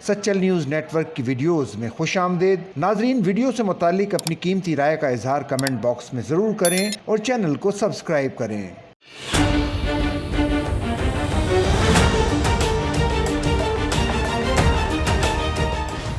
Sachal news net work کی videos میں خوش آمدید۔ ناظرین، ویڈیو سے متعلق اپنی قیمتی رائے کا اظہار کمنٹ باکس میں ضرور کریں اور چینل کو سبسکرائب کریں۔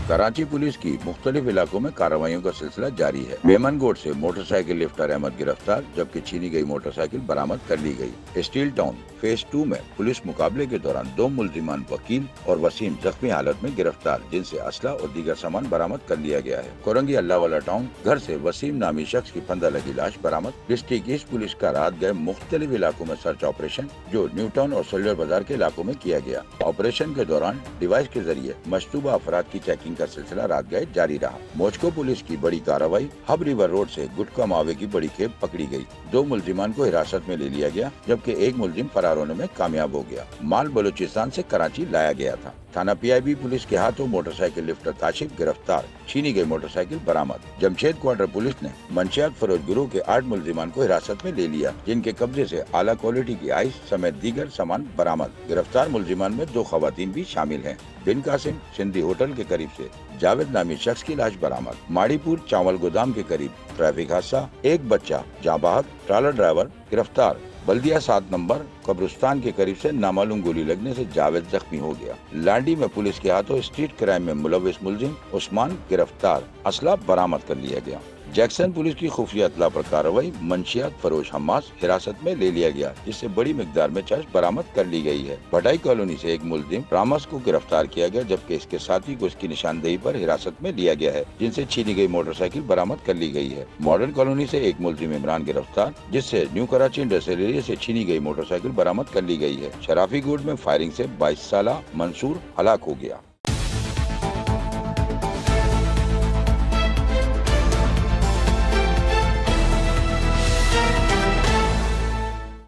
کراچی پولیس کی مختلف علاقوں میں کارروائیوں کا سلسلہ جاری ہے۔ میمن گوٹ سے موٹر سائیکل لفٹر احمد گرفتار، جبکہ چھینی گئی موٹر سائیکل برآمد کر لی گئی۔ اسٹیل ٹاؤن فیز 2 میں پولیس مقابلے کے دوران 2 ملزمان وکیل اور وسیم زخمی حالت میں گرفتار، جن سے اسلحہ اور دیگر سامان برآمد کر لیا گیا ہے۔ کورنگی اللہ والا ٹاؤن گھر سے وسیم نامی شخص کی پھندہ لگی لاش برآمد۔ ڈسٹرکٹ ایسٹ پولیس کا رات گئے مختلف علاقوں میں سرچ آپریشن، جو نیو ٹاؤن اور سیلولر بازار کے علاقوں میں کیا گیا۔ آپریشن کے دوران ڈیوائس کے ذریعے مشتبہ افراد کی چیکنگ کا سلسلہ رات گئے جاری رہا۔ موچکو پولیس کی بڑی کارروائی، ہب ریور روڈ سے گٹکا ماوے کی بڑی کھیپ پکڑی گئی۔ 2 ملزمان کو حراست میں لے لیا گیا، جبکہ ایک ملزم فرار ہونے میں کامیاب ہو گیا۔ مال بلوچستان سے کراچی لایا گیا تھا۔ تھانہ PIB پولیس کے ہاتھوں موٹر سائیکل لفٹر کاشف گرفتار، چھینی گئی موٹر سائیکل برآمد۔ جمشید کوارٹر پولیس نے منشیات فروش گروہ کے 8 ملزمان کو حراست میں لے لیا، جن کے قبضے سے اعلیٰ کوالٹی کی آئس سمیت دیگر سامان برآمد۔ گرفتار ملزمان میں 2 خواتین بھی شامل ہیں۔ بن قاسم سندھی ہوٹل کے قریب سے جاوید نامی شخص کی لاش برآمد۔ ماڑی پور چاول گودام کے قریب ٹریفک حادثہ، ایک بچہ جاں بحق، ٹرالر ڈرائیور گرفتار۔ بلدیہ 7 نمبر قبرستان کے قریب سے نامعلوم گولی لگنے سے جاوید زخمی ہو گیا۔ لانڈی میں پولیس کے ہاتھوں اسٹریٹ کرائم میں ملوث ملزم عثمان گرفتار، اسلحہ برآمد کر لیا گیا۔ جیکسن پولیس کی خفیہ اطلاع پر کارروائی، منشیات فروش حماس حراست میں لے لیا گیا، جس سے بڑی مقدار میں چرس برآمد کر لی گئی ہے۔ بھٹائی کالونی سے ایک ملزم رامس کو گرفتار کیا گیا، جبکہ اس کے ساتھی کو اس کی نشاندہی پر حراست میں لیا گیا ہے، جن سے چھینی گئی موٹر سائیکل برآمد کر لی گئی ہے۔ ماڈرن کالونی سے ایک ملزم عمران گرفتار، جس سے نیو کراچی انڈسٹریل ایریا سے چھینی گئی موٹر سائیکل برآمد کر لی گئی ہے۔ شرافی گوڈ میں فائرنگ سے 22 سالہ منصور ہلاک ہو گیا۔